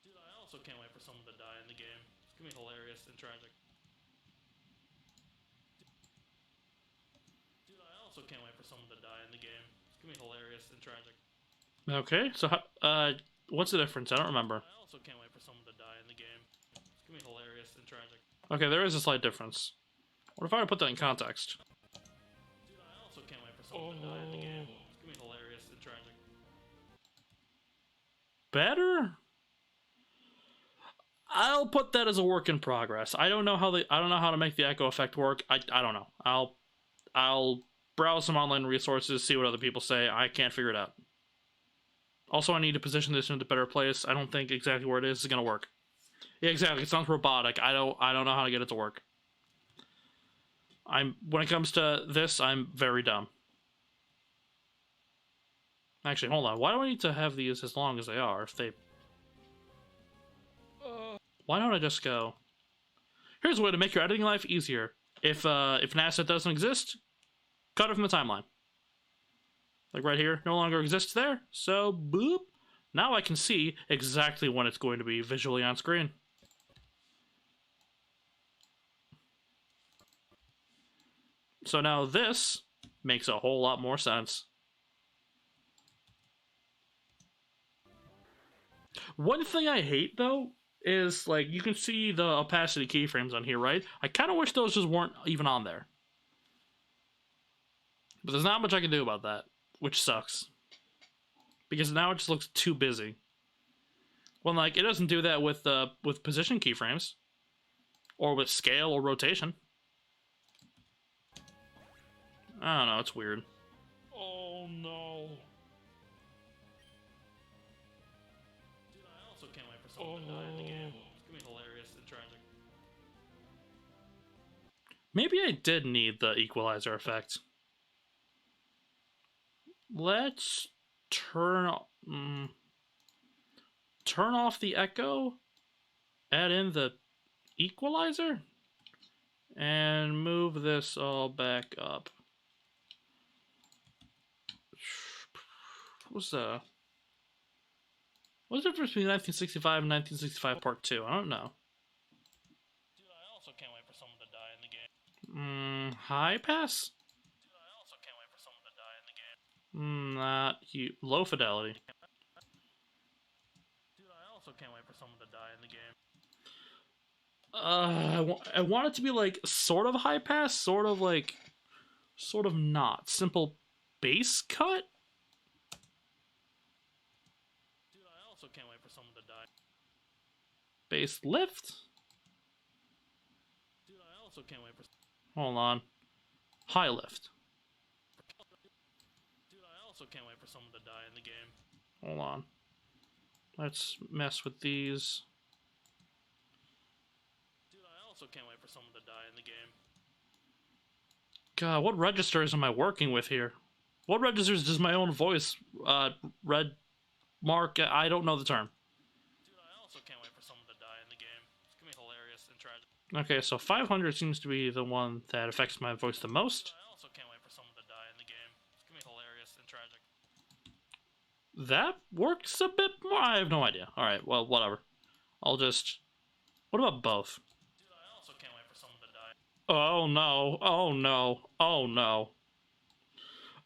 Dude, I also can't wait for someone to die in the game. It's gonna be hilarious and tragic. Dude, I also can't wait for someone to die in the game. It's gonna be hilarious and tragic. Okay, so what's the difference? I don't remember. I also can't wait for someone to die in the game. It's gonna be hilarious and tragic. Okay, there is a slight difference. What if I were to put that in context? Dude, I also can't wait for someone to die in the game. It's gonna be hilarious and tragic. Better? I'll put that as a work in progress. I don't know how to make the echo effect work. I don't know. I'll browse some online resources, see what other people say. I can't figure it out. Also, I need to position this into a better place. I don't think exactly where it is gonna work. Yeah, exactly. It sounds robotic. I don't know how to get it to work. When it comes to this, I'm very dumb. Actually, hold on. Why do I need to have these as long as they are? If they... Why don't I just go... Here's a way to make your editing life easier. If an asset doesn't exist, cut it from the timeline. Like right here, no longer exists there. So, boop. Now I can see exactly when it's going to be visually on screen. So now this makes a whole lot more sense. One thing I hate, though, is, like, you can see the opacity keyframes on here, right? I kind of wish those just weren't even on there. But there's not much I can do about that, which sucks. Because now it just looks too busy. Well, like, it doesn't do that with position keyframes. Or with scale or rotation. I don't know, it's weird. Oh no. Dude, I also can't wait for someone to die in the game. It's gonna be hilarious and tragic. Maybe I did need the equalizer effect. Let's turn off the echo, add in the equalizer, and move this all back up. What's the difference between 1965 and 1965 Part 2? I don't know. Dude, I also can't wait for someone to die in the game. High pass? Dude, I also can't wait for someone to die in the game. Not you. Low fidelity. Dude, I also can't wait for someone to die in the game. I want it to be like sort of high pass, sort of not. Simple bass cut? Dude, I also can't wait for someone to die. Bass lift? Dude, I also can't wait for... Hold on. High lift. Dude, I also can't wait for someone to die in the game. Hold on. Let's mess with these. Dude, I also can't wait for someone to die in the game. God, what registers am I working with here? What registers does my own voice red mark? I don't know the term. Dude, I also can't wait for someone to die in the game. It's gonna be hilarious and tragic. Okay, so 500 seems to be the one that affects my voice the most. Dude, I also can't wait for someone to die in the game. It's gonna be hilarious and tragic. That works a bit more? I have no idea. Alright, well, whatever. I'll just... What about both? Dude, I also can't wait for someone to die. Oh no, oh no, oh no.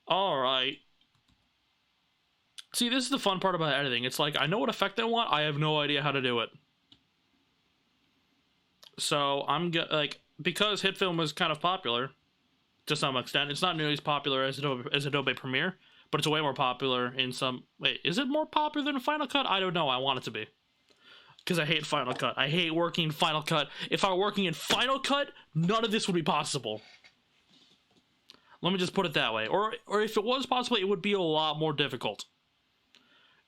Alright. See, this is the fun part about editing. It's like, I know what effect I want, I have no idea how to do it. So I'm like, because HitFilm is kind of popular to some extent. It's not nearly as popular as Adobe Premiere, but it's way more popular in some. Wait, is it more popular than Final Cut? I don't know. I want it to be, because I hate Final Cut. I hate working in Final Cut. If I were working in Final Cut, none of this would be possible. Let me just put it that way. Or if it was possible, it would be a lot more difficult.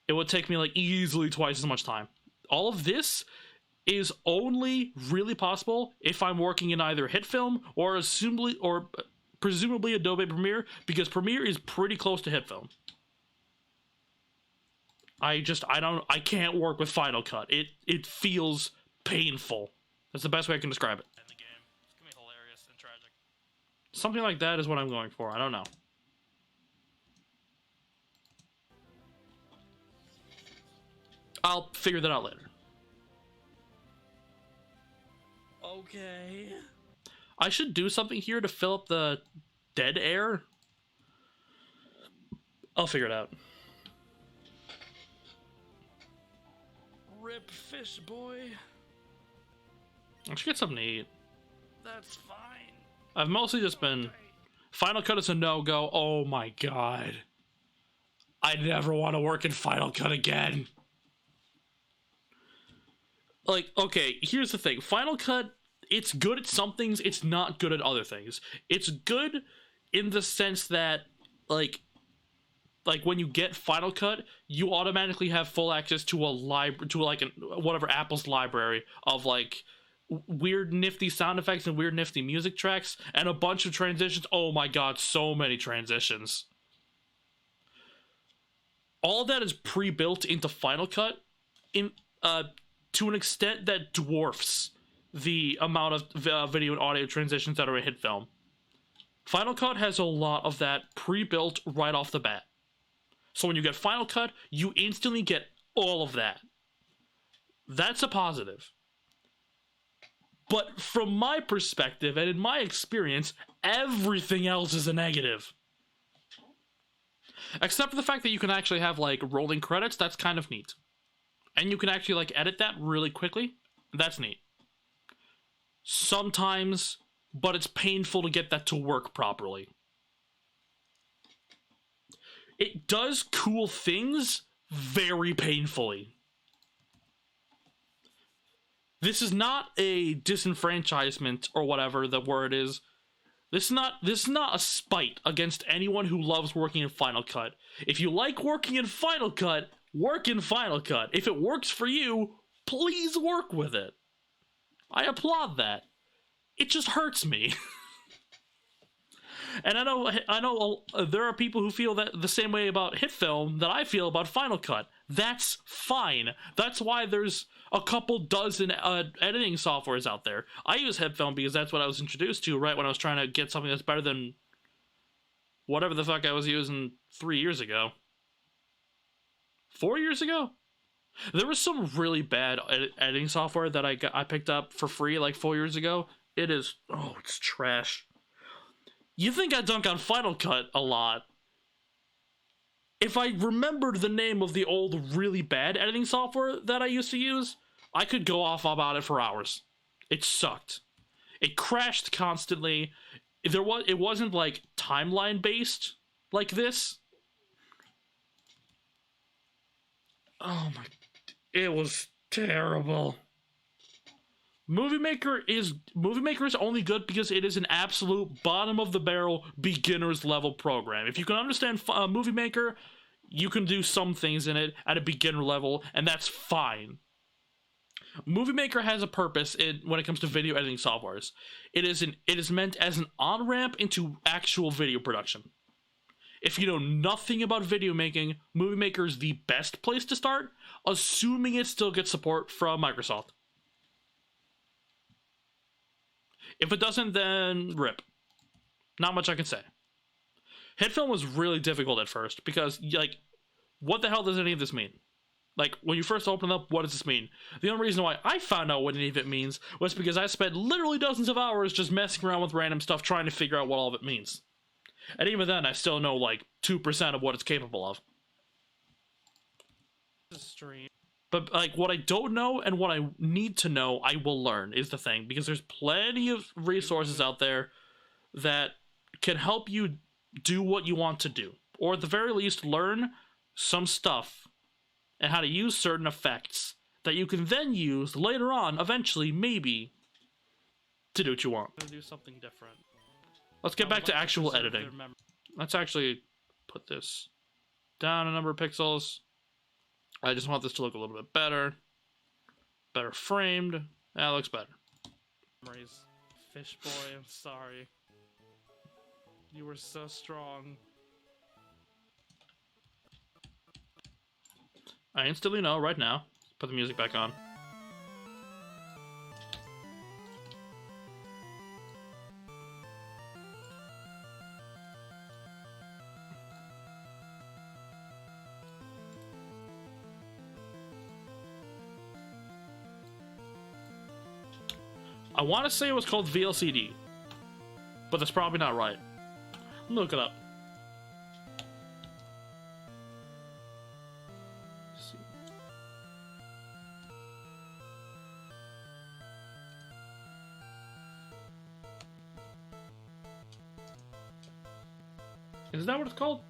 It would take me like easily twice as much time. All of this is only really possible if I'm working in either HitFilm or presumably Adobe Premiere, because Premiere is pretty close to HitFilm. I can't work with Final Cut. It feels painful. That's the best way I can describe it. In the game. It's gonna be hilarious and tragic. Something like that is what I'm going for. I don't know. I'll figure that out later. Okay. I should do something here to fill up the dead air. I'll figure it out. Rip fish boy. I should get something to eat. That's fine. I've mostly just been... Final Cut is a no-go. Oh my god. I never want to work in Final Cut again. Like, okay, here's the thing. Final Cut, it's good at some things, it's not good at other things. It's good in the sense that, like when you get Final Cut, you automatically have full access to whatever Apple's library of like weird nifty sound effects and weird nifty music tracks and a bunch of transitions. Oh my god, so many transitions. All that is pre-built into Final Cut to an extent that dwarfs the amount of video and audio transitions that are in HitFilm. Final Cut has a lot of that pre-built right off the bat. So when you get Final Cut, you instantly get all of that. That's a positive. But from my perspective and in my experience, everything else is a negative. Except for the fact that you can actually have like rolling credits. That's kind of neat. And you can actually like edit that really quickly. That's neat. Sometimes, but it's painful to get that to work properly. It does cool things very painfully. This is not a disenfranchisement or whatever the word is. This is not a spite against anyone who loves working in Final Cut. If you like working in Final Cut, work in Final Cut. If it works for you, please work with it. I applaud that. It just hurts me. And I know there are people who feel that the same way about HitFilm that I feel about Final Cut. That's fine. That's why there's a couple dozen editing softwares out there. I use HitFilm because that's what I was introduced to right when I was trying to get something that's better than whatever the fuck I was using 3 years ago. 4 years ago? There was some really bad editing software that I picked up for free like 4 years ago. It's trash. You think I dunk on Final Cut a lot. If I remembered the name of the old really bad editing software that I used to use, I could go off about it for hours. It sucked. It crashed constantly. It wasn't like timeline based like this. Oh my, it was terrible. Movie Maker is only good because it is an absolute bottom of the barrel beginner's level program. If you can understand Movie Maker, you can do some things in it at a beginner level, and that's fine. Movie Maker has a purpose when it comes to video editing softwares. It is meant as an on-ramp into actual video production. If you know nothing about video making, Movie Maker is the best place to start, assuming it still gets support from Microsoft. If it doesn't, then rip. Not much I can say. HitFilm was really difficult at first because, like, what the hell does any of this mean? Like, when you first open it up, what does this mean? The only reason why I found out what any of it means was because I spent literally dozens of hours just messing around with random stuff trying to figure out what all of it means. And even then, I still know, like, 2% of what it's capable of. This stream. But like what I don't know and what I need to know, I will learn is the thing, because there's plenty of resources out there that can help you do what you want to do, or at the very least learn some stuff and how to use certain effects that you can then use later on, eventually, maybe, to do what you want. I'm gonna do something different. Let's get back to actual preserve editing. their mem- Let's actually put this down a number of pixels. I just want this to look a little bit better. Better framed. That looks better. Memories. Fish boy, I'm sorry. You were so strong. I instantly know right now. Put the music back on. I want to say it was called VLCD, but that's probably not right. Let me look it up. Let's see. Is that what it's called?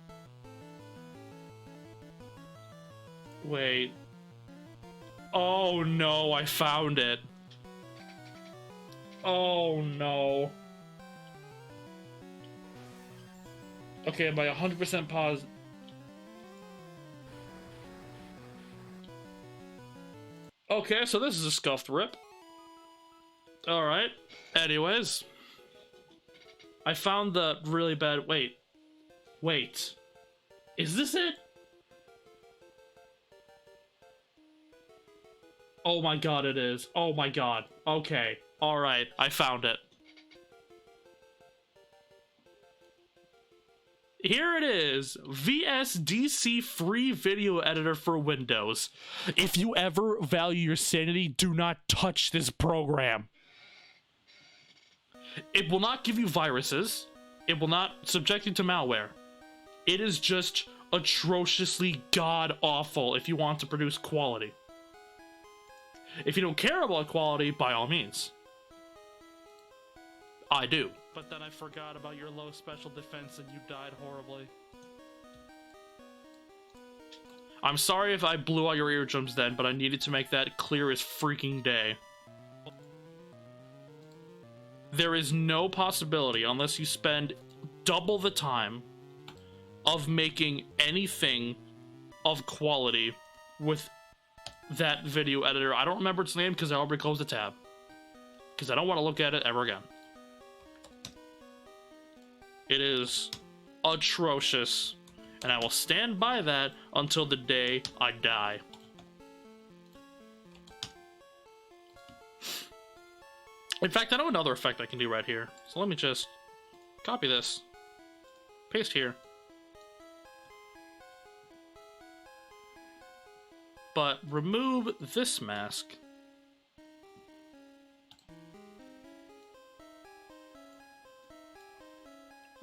Wait. Oh no, I found it. Oh no. Okay, by 100% pause. Okay, so this is a scuffed rip. Alright. Anyways. I found the really bad. Wait. Wait. Is this it? Oh my god, it is. Oh my god. Okay. Alright, I found it. Here it is, VSDC free video editor for Windows. If you ever value your sanity, do not touch this program. It will not give you viruses. It will not subject you to malware. It is just atrociously god-awful if you want to produce quality. If you don't care about quality, by all means. I do. But then I forgot about your low special defense and you died horribly. I'm sorry if I blew out your eardrums then, but I needed to make that clear as freaking day. There is no possibility, unless you spend double the time, of making anything of quality with that video editor. I don't remember its name because I already closed the tab. Because I don't want to look at it ever again. It is atrocious, and I will stand by that until the day I die. In fact, I know another effect I can do right here. So let me just copy this, paste here. But remove this mask.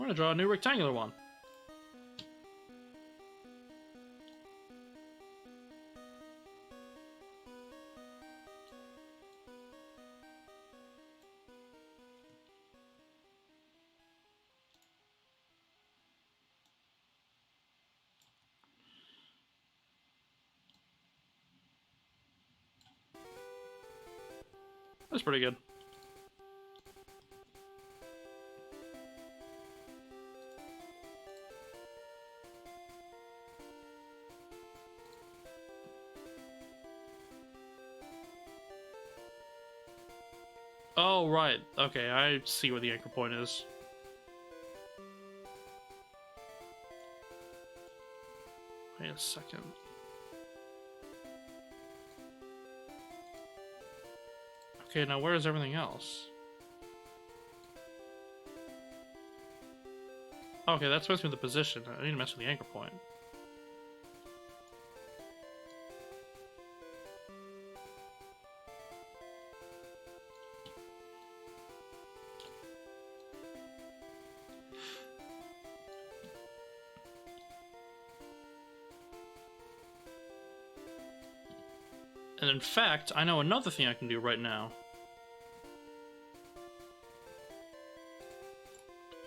We're gonna draw a new rectangular one. That's pretty good. Oh, right. Okay, I see where the anchor point is. Wait a second. Okay, now where is everything else? Okay, that's messing with the position. I need to mess with the anchor point. And in fact, I know another thing I can do right now.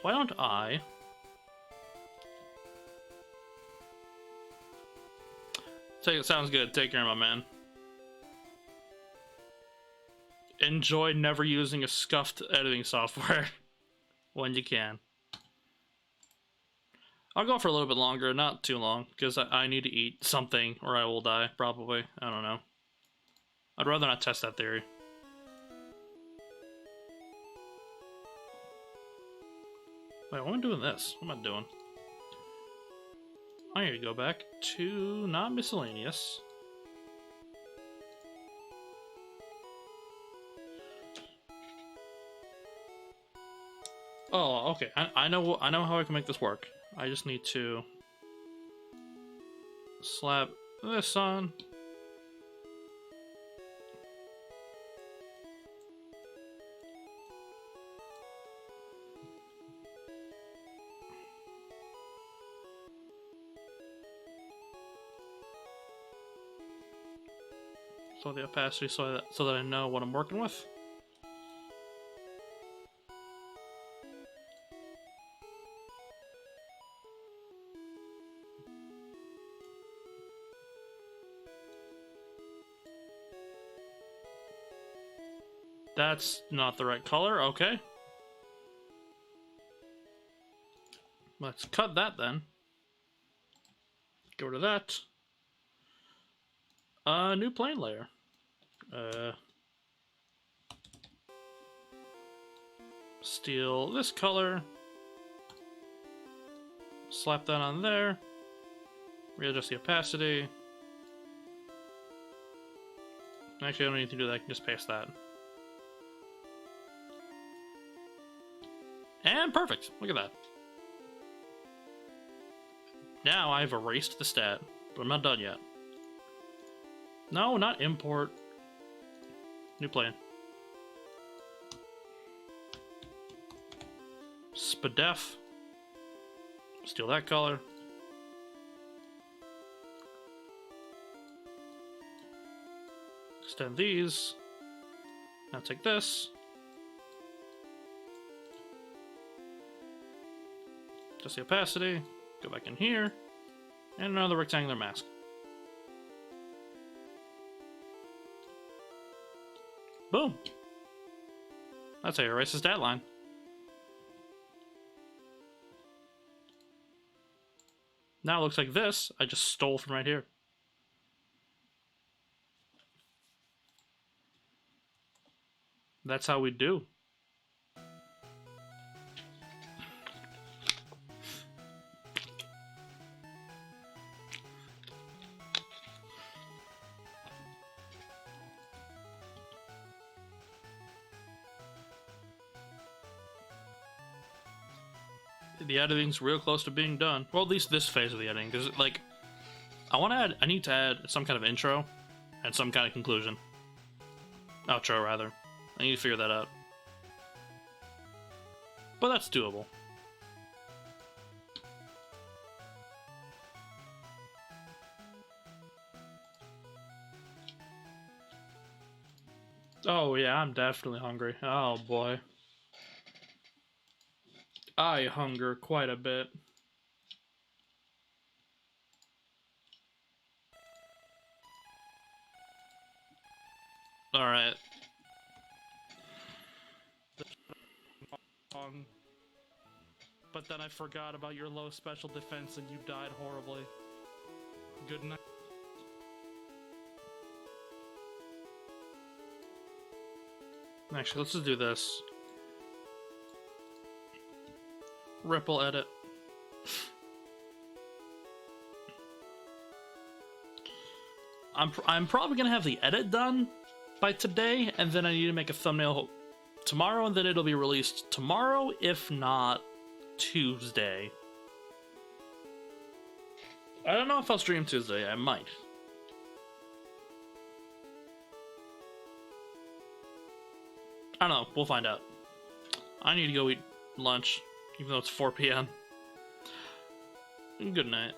Why don't I... Sounds good. Take care, my man. Enjoy never using a scuffed editing software when you can. I'll go for a little bit longer, not too long, because I need to eat something or I will die, probably. I don't know. I'd rather not test that theory. Wait, why am I doing this? What am I doing? I need to go back to not miscellaneous. Oh, okay. I know how I can make this work. I just need to slap this on. So the opacity so that I know what I'm working with. That's not the right color, okay. Let's cut that then. Get rid of that. New plane layer. Steal this color. Slap that on there. Readjust the opacity. Actually, I don't need to do that. I can just paste that. And perfect. Look at that. Now I've erased the stat, but I'm not done yet. No, not import. New plane. Spadef. Steal that color. Extend these. Now take this. Just the opacity. Go back in here. And another rectangular mask. Boom. That's how you erase the stat line. Now it looks like this. I just stole from right here. That's how we do. The editing's real close to being done. Well, at least this phase of the editing, because like, I need to add some kind of intro and some kind of conclusion. Outro, rather. I need to figure that out. But that's doable. Oh yeah, I'm definitely hungry. Oh boy. I hunger quite a bit. Alright. But then I forgot about your low special defense and you died horribly. Good night. Actually, let's just do this. Ripple edit. I'm probably gonna have the edit done by today, and then I need to make a thumbnail tomorrow, and then it'll be released tomorrow, if not Tuesday. I don't know if I'll stream Tuesday. I might. I don't know. We'll find out. I need to go eat lunch, even though it's 4 p.m. Good night.